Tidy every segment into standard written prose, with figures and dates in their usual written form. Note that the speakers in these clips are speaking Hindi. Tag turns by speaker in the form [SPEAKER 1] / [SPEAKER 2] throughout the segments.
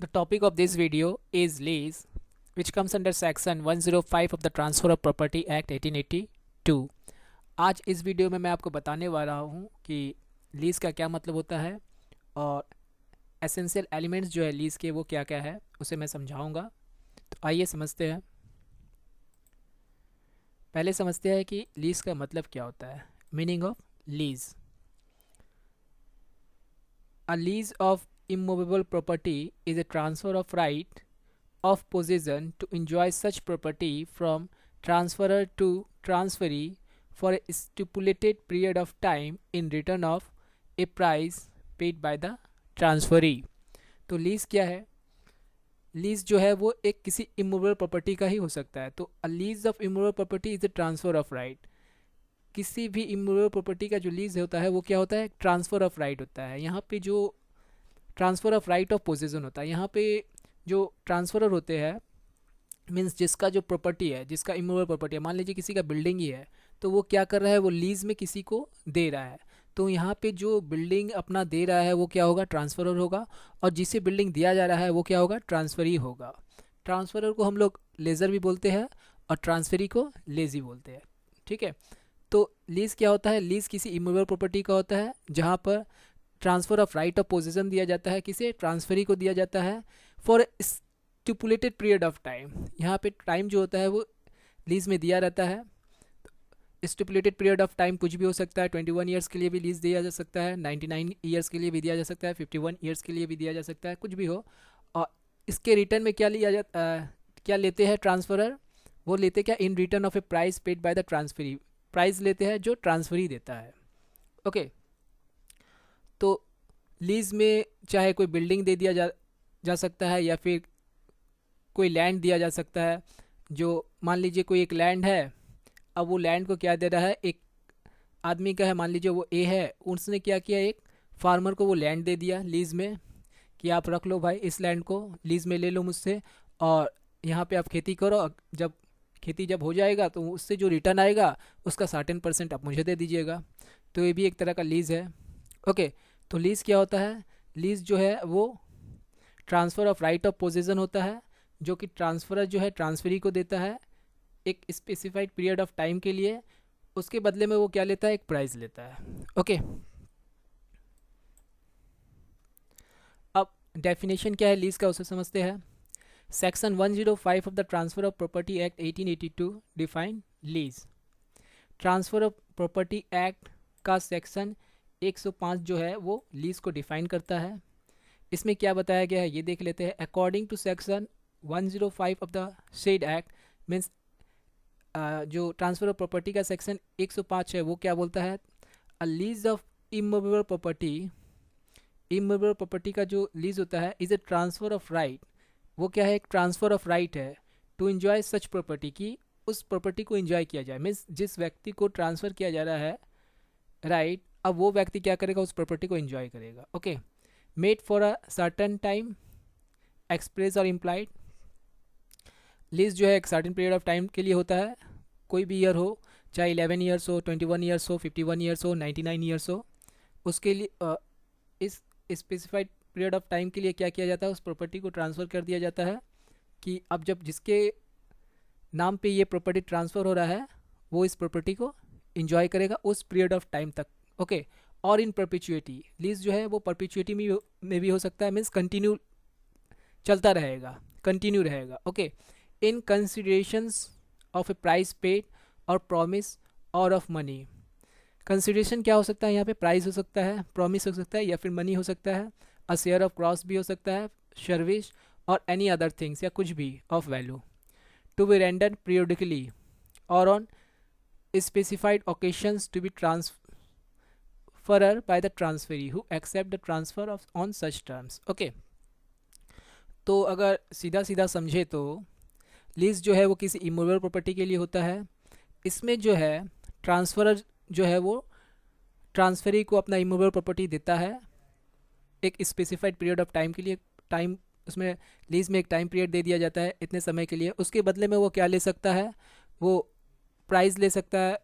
[SPEAKER 1] The topic of this video is lease, which comes under section 105 of the Transfer of Property Act 1882। आज इस वीडियो में मैं आपको बताने वाला हूँ कि लीज़ का क्या मतलब होता है और एसेंशियल एलिमेंट्स जो है लीज़ के वो क्या क्या है उसे मैं समझाऊंगा। तो आइए समझते हैं। पहले समझते हैं कि लीज़ का मतलब क्या होता है। Meaning of lease: a lease of immovable property is a transfer of right of possession to enjoy such property from transferor to transferee for a stipulated period of time in return of a price paid by the transferee। तो लीज क्या है? लीज जो है वो एक किसी इमूवेबल प्रॉपर्टी का ही हो सकता है। तो अ lease of immovable property is a transfer of right. किसी भी इमूवेबल प्रॉपर्टी का जो लीज होता है वो क्या होता है? ट्रांसफर ऑफ राइट होता है। यहाँ पे जो transfer of right of possession होता है, यहाँ पे जो ट्रांसफरर होते हैं मीन्स जिसका जो प्रॉपर्टी है, जिसका इमूवेबल प्रॉपर्टी है, मान लीजिए किसी का बिल्डिंग ही है, तो वो क्या कर रहा है? वो लीज़ में किसी को दे रहा है। तो यहाँ पे जो बिल्डिंग अपना दे रहा है वो क्या होगा? ट्रांसफरर होगा। और जिसे बिल्डिंग दिया जा रहा है वो क्या होगा? ट्रांसफरी होगा। ट्रांसफरर को हम लोग लेज़र भी बोलते हैं और ट्रांसफरी को लेजी बोलते हैं। ठीक है। तो लीज़ क्या होता है? लीज़ किसी इमूवेबल प्रॉपर्टी का होता है जहाँ पर transfer of right of position दिया जाता है, किसे? ट्रांसफरी को दिया जाता है for stipulated period of time. यहाँ पे टाइम जो होता है वो लीज़ में दिया रहता है। स्टिपुलेटेड पीरियड ऑफ टाइम कुछ भी हो सकता है। 21 ईयर्स के लिए भी लीज़ दिया जा सकता है, 99 ईयर्स के लिए भी दिया जा सकता है, 51 ईयर्स के लिए भी दिया जा सकता है, कुछ भी हो। और इसके रिटर्न में क्या क्या लेते हैं ट्रांसफरर? वो लेते क्या? In return of A price paid by the transferee. Price लेते हैं जो ट्रांसफरी देता है। ओके। तो लीज़ में चाहे कोई बिल्डिंग दे दिया जा सकता है या फिर कोई लैंड दिया जा सकता है। जो मान लीजिए कोई एक लैंड है, अब वो लैंड को क्या दे रहा है? एक आदमी का है, मान लीजिए वो ए है, उसने क्या किया? एक फार्मर को वो लैंड दे दिया लीज़ में कि आप रख लो भाई, इस लैंड को लीज़ में ले लो मुझसे और यहाँ पे आप खेती करो। जब खेती हो जाएगा तो उससे जो रिटर्न आएगा उसका 60% आप मुझे दे दीजिएगा। तो ये भी एक तरह का लीज़ है। ओके। तो लीज़ क्या होता है? लीज़ जो है वो transfer of right of position होता है, जो कि ट्रांसफरर जो है ट्रांसफरी को देता है एक स्पेसिफाइड पीरियड ऑफ टाइम के लिए। उसके बदले में वो क्या लेता है? एक प्राइस लेता है। ओके। अब डेफिनेशन क्या है लीज़ का उसे समझते हैं। Section 105 of the transfer of property act 1882 define lease. Transfer of property act का सेक्शन 105 जो है वो लीज़ को डिफाइन करता है। इसमें क्या बताया गया है ये देख लेते हैं। According to section 105 of the said act means जो ट्रांसफर ऑफ प्रॉपर्टी का सेक्शन 105 है वो क्या बोलता है? A lease of immovable property, immovable property का जो लीज होता है is a transfer of right. वो क्या है? एक ट्रांसफर ऑफ राइट है टू एंजॉय सच प्रॉपर्टी की उस प्रॉपर्टी को एंजॉय किया जाए। मीन्स जिस व्यक्ति को ट्रांसफ़र किया जा रहा है राइट, अब वो व्यक्ति क्या करेगा? उस प्रॉपर्टी को एंजॉय करेगा। Okay. Made for a certain time, express और इम्प्लाइड। लीज जो है एक सर्टन पीरियड ऑफ टाइम के लिए होता है, कोई भी ईयर हो, चाहे 11 ईयर्स हो, 21 ईयर्स हो, 51 ईयर्स हो, 99 ईयर्स हो। उसके लिए इस स्पेसिफाइड पीरियड ऑफ टाइम के लिए क्या किया जाता है? उस प्रॉपर्टी को ट्रांसफ़र कर दिया जाता है कि अब जब जिसके नाम पे ये प्रॉपर्टी ट्रांसफ़र हो रहा है वो इस प्रॉपर्टी को इंजॉय करेगा उस पीरियड ऑफ टाइम तक। ओके। और इन परपिचुएटी, लीज जो है वो परपिचुएटी में भी हो सकता है, मीन्स कंटिन्यू चलता रहेगा, कंटिन्यू रहेगा। Okay. In considerations of A price paid और प्रॉमिस और ऑफ मनी। कंसिडरेशन क्या हो सकता है यहाँ पे? प्राइस हो सकता है, प्रॉमिस हो सकता है या फिर मनी हो सकता है, अ शेयर ऑफ क्रॉस भी हो सकता है, सर्विस और एनी अदर थिंग्स या कुछ भी of value. To be rendered periodically और on specified occasions to be transferred by the transferee who accept the transfer of on such terms। okay। तो अगर सीधा सीधा समझे तो लीज जो है वो किसी इमूवेबल प्रॉपर्टी के लिए होता है। इसमें जो है ट्रांसफरर जो है वो ट्रांसफरी को अपना इमूवेबल प्रॉपर्टी देता है एक स्पेसिफाइड पीरियड ऑफ टाइम के लिए। टाइम उसमें लीज में एक टाइम पीरियड दे दिया जाता है इतने समय के लिए। उसके बदले में वो क्या ले सकता है? वो प्राइस ले सकता है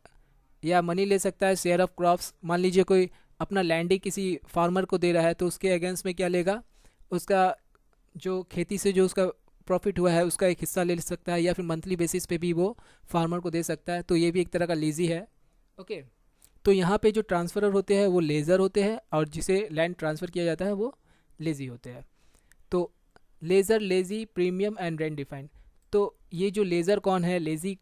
[SPEAKER 1] या मनी ले सकता है, शेयर ऑफ क्रॉप्स। मान लीजिए कोई अपना लैंड ही किसी फार्मर को दे रहा है तो उसके अगेंस्ट में क्या लेगा? उसका जो खेती से जो उसका प्रॉफिट हुआ है उसका एक हिस्सा ले सकता है, या फिर मंथली बेसिस पे भी वो फार्मर को दे सकता है, तो ये भी एक तरह का लीज ही है। ओके, तो यहाँ पे जो ट्रांसफरर होते हैं वो लेज़र होते हैं, और जिसे लैंड ट्रांसफ़र किया जाता है वो लेज़ी होते हैं। तो laser, lazy, premium and rent defined. तो ये जो लेज़र कौन है, लेज़ी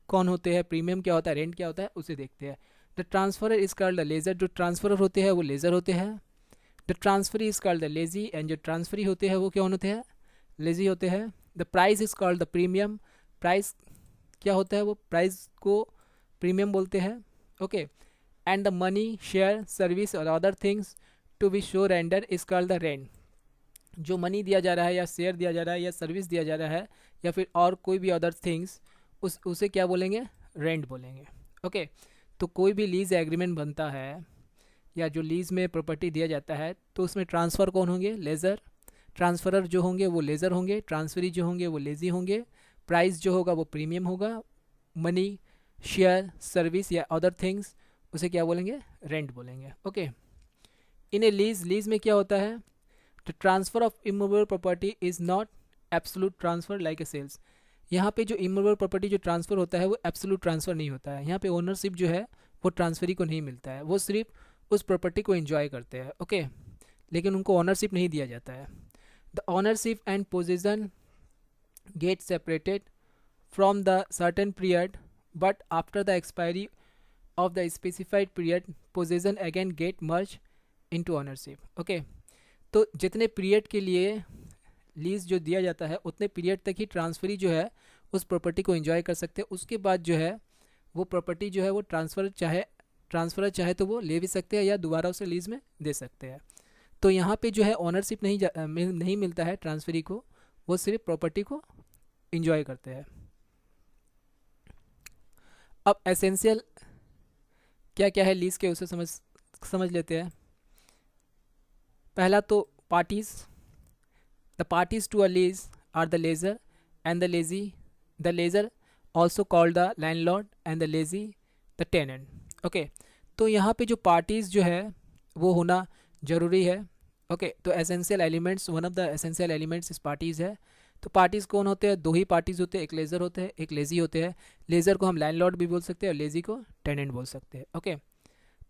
[SPEAKER 1] कौन होते हैं, प्रीमियम क्या होता है, रेंट क्या होता है, उसे देखते हैं। The transferor is called the lessor, जो ट्रांसफरर होते हैं वो लेज़र होते हैं। The transferee is called the lessee, and जो ट्रांसफरी होते हैं वो कौन होते हैं, लेज़ी होते हैं। The price is called the premium, price क्या होता है, वो प्राइस को प्रीमियम बोलते हैं। Okay, and the money, share, service और other things to be so rendered is called the rent. जो मनी दिया जा रहा है, या शेयर दिया जा रहा है, या सर्विस दिया जा रहा है, या फिर और कोई भी अदर थिंग्स, उसे क्या बोलेंगे, रेंट बोलेंगे। ओके, तो कोई भी लीज एग्रीमेंट बनता है या जो लीज में प्रॉपर्टी दिया जाता है, तो उसमें ट्रांसफ़र कौन होंगे, लेज़र। ट्रांसफरर जो होंगे वो लेज़र होंगे, ट्रांसफरी जो होंगे वो लेज़ी होंगे, प्राइस जो होगा वो प्रीमियम होगा, मनी, शेयर, सर्विस या अदर थिंग्स, उसे क्या बोलेंगे, रेंट बोलेंगे। Okay, in a lease, lease में क्या होता है, the transfer of immovable property is not absolute transfer like a sales. यहाँ पे जो इमूवेबल प्रॉपर्टी जो ट्रांसफ़र होता है वो एब्सोल्यूट ट्रांसफ़र नहीं होता है। यहाँ पे ओनरशिप जो है वो ट्रांसफरी को नहीं मिलता है, वो सिर्फ उस प्रॉपर्टी को एंजॉय करते हैं। ओके, लेकिन उनको ओनरशिप नहीं दिया जाता है। The ownership and position get separated from the certain period, but after the expiry of the specified period possession again get merged into ownership। Okay, तो जितने पीरियड के लिए लीज जो दिया जाता है उतने पीरियड तक ही ट्रांसफरी जो है उस प्रॉपर्टी को एंजॉय कर सकते हैं। उसके बाद जो है वो प्रॉपर्टी जो है वो ट्रांसफर चाहे तो वो ले भी सकते हैं या दोबारा उसे लीज में दे सकते हैं। तो यहाँ पे जो है ओनरशिप नहीं मिलता है ट्रांसफरी को, वो सिर्फ प्रॉपर्टी को एंजॉय करते हैं। अब एसेंशियल क्या क्या है लीज के, उसे समझ लेते हैं। पहला तो parties, the parties to a lease are the lessor and the lessee, the lessor also called the landlord and the lessee the tenant. Okay, तो यहाँ पे जो पार्टीज जो है वो होना जरूरी है। ओके, तो essential elements, one of the essential elements इस पार्टीज है। तो पार्टीज कौन होते हैं, दो ही पार्टीज होते हैं, एक लेजर होते हैं, एक लेजी होते हैं। लेजर को हम लैंडलॉर्ड भी बोल सकते हैं और लेजी को टेनेंट बोल सकते हैं। Okay,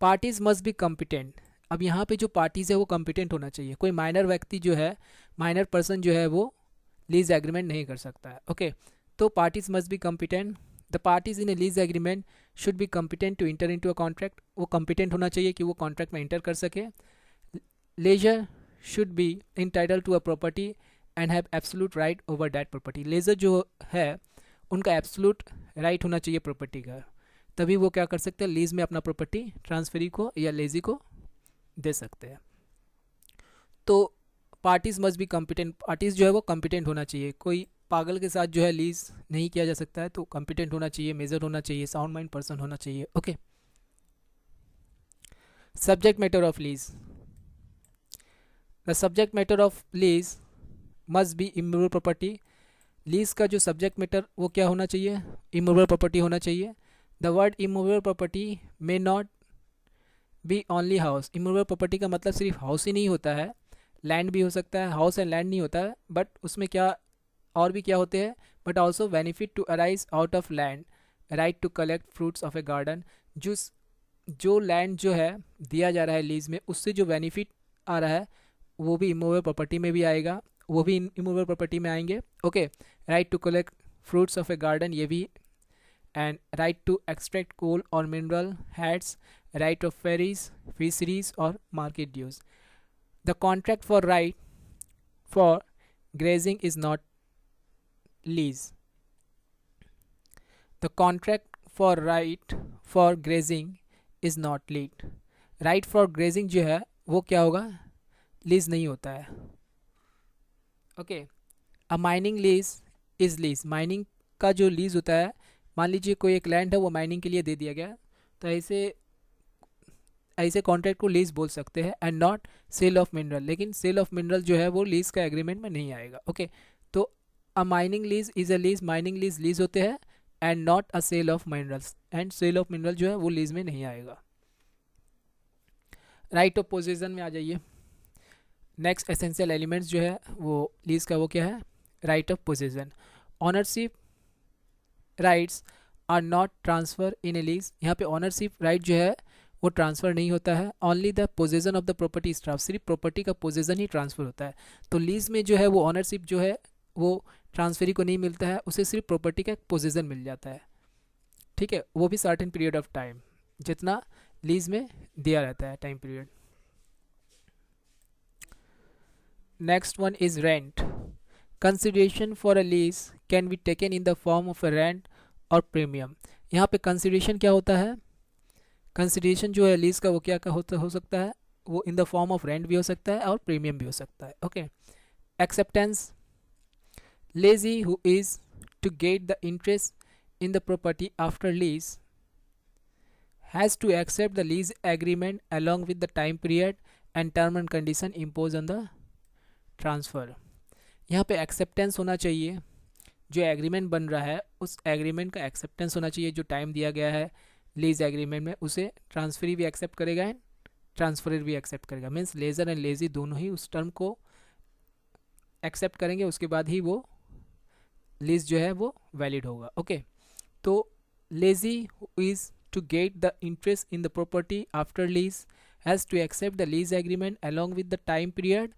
[SPEAKER 1] parties must be competent. अब यहाँ पे जो पार्टीज है वो कॉम्पिटेंट होना चाहिए। कोई माइनर व्यक्ति जो है, माइनर पर्सन जो है वो लीज एग्रीमेंट नहीं कर सकता है। ओके, तो parties must be competent. The parties in a lease agreement should be competent to enter into a contract, वो कॉम्पिटेंट होना चाहिए कि वो कॉन्ट्रैक्ट में इंटर कर सके। Lessor should be entitled to a property and have absolute right over that property. Lessor जो है उनका एब्सोल्यूट राइट होना चाहिए प्रॉपर्टी का, तभी वो क्या कर सकते हैं, लीज में अपना प्रॉपर्टी ट्रांसफरी को या लेजी को दे सकते हैं। तो parties must be competent, parties जो है वो कॉम्पिटेंट होना चाहिए। कोई पागल के साथ जो है लीज नहीं किया जा सकता है, तो कॉम्पिटेंट होना चाहिए, मेजर होना चाहिए, साउंड माइंड पर्सन होना चाहिए। Okay, subject matter of lease, the subject matter of lease must be immovable property. Lease का जो सब्जेक्ट मैटर वो क्या होना चाहिए, इमूवेबल प्रॉपर्टी होना चाहिए। The word immovable property may not be only house. Immovable property का मतलब सिर्फ हाउस ही नहीं होता है, लैंड भी हो सकता है। हाउस एंड लैंड नहीं होता है, बट उसमें क्या और भी क्या होते हैं, but also benefit to arise out of land, right to collect fruits of a garden. जो लैंड जो है दिया जा रहा है लीज में, उससे जो बेनिफिट आ रहा है वो भी इमूवेबल प्रॉपर्टी में भी आएगा, वो भी इमूवेबल प्रॉपर्टी में आएंगे। Okay, right to collect fruits of a garden ये भी, and right to extract coal और mineral heads, right of ferries, fisheries और market dues. The contract for right for grazing is not lease. The contract for right for grazing is not lease. Right for grazing जो है वो क्या होगा, लीज नहीं होता है। Okay, uh mining lease is lease. Mining का जो लीज होता है, मान लीजिए कोई एक लैंड है वो माइनिंग के लिए दे दिया गया, तो ऐसे कॉन्ट्रैक्ट को लीज बोल सकते हैं, and not sale of mineral. लेकिन सेल ऑफ मिनरल जो है वो लीज का एग्रीमेंट में नहीं आएगा। ओके, तो uh mining lease is a lease, mining lease lease होते हैं, and not a sale of minerals, and sale of mineral जो है वो लीज में नहीं आएगा। राइट ऑफ पोजेशन में आ जाइए। नेक्स्ट एसेंशियल एलिमेंट्स जो है वो लीज का वो क्या है, right of possession. Ownership rights are not transfer in a lease. यहाँ पे ऑनरशिप राइट जो है वो ट्रांसफ़र नहीं होता है, only the possession of the property is transfer, सिर्फ प्रॉपर्टी का पोजेसन ही ट्रांसफ़र होता है। तो लीज में जो है वो ऑनरशिप जो है वो ट्रांसफरी को नहीं मिलता है, उसे सिर्फ प्रॉपर्टी का पोजेसन मिल जाता है, ठीक है, वो भी सर्टेन पीरियड ऑफ टाइम, जितना लीज में दिया रहता है time period. Next one is rent. Consideration for a lease can be taken in the form of a rent और प्रीमियम। यहाँ पे कंसिडरेशन क्या होता है, कंसिडरेशन जो है लीज का वो क्या का हो सकता है, वो in the form of rent भी हो सकता है और प्रीमियम भी हो सकता है। Okay, acceptance. Lessee who is to get the interest in the property after lease has to accept the lease agreement along with the time period and term and condition imposed on the transfer। यहाँ पे acceptance होना चाहिए, जो एग्रीमेंट बन रहा है उस एग्रीमेंट का एक्सेप्टेंस होना चाहिए, जो टाइम दिया गया है लीज एग्रीमेंट में उसे ट्रांसफरी भी एक्सेप्ट करेगा एंड ट्रांसफरर भी एक्सेप्ट करेगा। मीन्स लेजर एंड लेजी दोनों ही उस टर्म को एक्सेप्ट करेंगे, उसके बाद ही वो लीज जो है वो वैलिड होगा। ओके, तो lessee is to get the interest in the property after lease has to accept the lease agreement along with the time period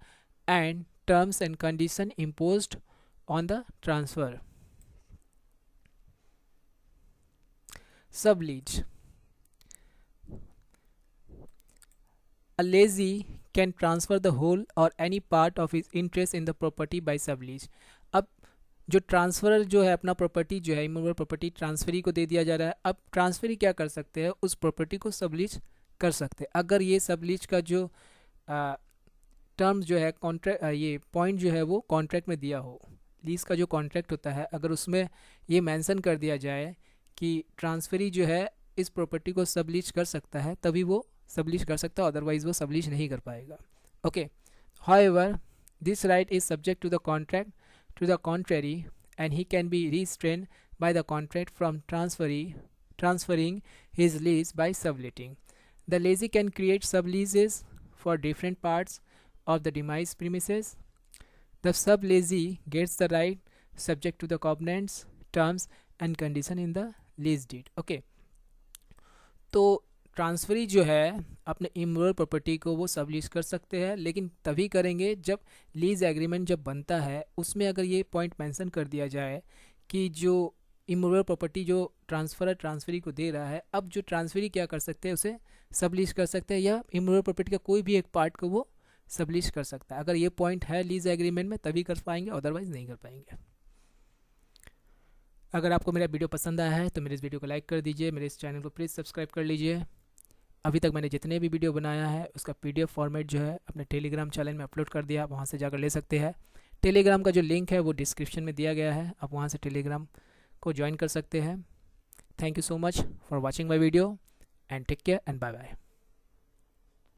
[SPEAKER 1] and terms and condition imposed on the transfer. Sublease. A lazy can transfer the whole or any part of his interest in the property by sublease। अब जो ट्रांसफरर जो है अपना प्रॉपर्टी जो है इमूवेबल प्रॉपर्टी ट्रांसफरी को दे दिया जा रहा है, अब ट्रांसफरी क्या कर सकते हैं, उस प्रॉपर्टी को सबलीज कर सकते हैं। अगर ये सबलीज का जो टर्म जो है कॉन्ट्रैक्ट, ये पॉइंट जो है वो कॉन्ट्रैक्ट में दिया हो, लीज का जो कॉन्ट्रैक्ट होता है अगर उसमें ये मेंशन कर दिया जाए कि ट्रांसफरी जो है इस प्रॉपर्टी को सबलीज कर सकता है, तभी वो सबलीज कर सकता है, अदरवाइज वो सबलीज नहीं कर पाएगा। Okay, however this right is subject to the contract to the contrary and he can be restrained by the contract from transferring his lease by subletting। The lazy can create subleases for different parts of the demise premises। The sub-lazy gets the right subject to the covenants, terms and condition in the lease deed। Okay, तो ट्रांसफरी जो है अपने इमूवेबल प्रॉपर्टी को वो सबलीज कर सकते हैं, लेकिन तभी करेंगे जब लीज एग्रीमेंट जब बनता है उसमें अगर ये पॉइंट मेंशन कर दिया जाए कि जो इमूवेबल प्रॉपर्टी जो ट्रांसफरर ट्रांसफरी को दे रहा है, अब जो ट्रांसफरी क्या कर सकते हैं उसे सबलीज कर सकते हैं या इमूवेबल प्रॉपर्टी का कोई भी एक पार्ट को वो सबलीज कर सकता है। अगर ये पॉइंट है लीज एग्रीमेंट में तभी कर पाएंगे, अदरवाइज नहीं कर पाएंगे। अगर आपको मेरा वीडियो पसंद आया है तो मेरे इस वीडियो को लाइक कर दीजिए, मेरे इस चैनल को प्लीज़ सब्सक्राइब कर लीजिए। अभी तक मैंने जितने भी वीडियो बनाया है उसका PDF फॉर्मेट जो है अपने टेलीग्राम चैनल में अपलोड कर दिया, आप वहाँ से जाकर ले सकते हैं। टेलीग्राम का जो लिंक है वो डिस्क्रिप्शन में दिया गया है, आप वहाँ से टेलीग्राम को ज्वाइन कर सकते हैं। Thank you so much for watching my video and take care and bye bye.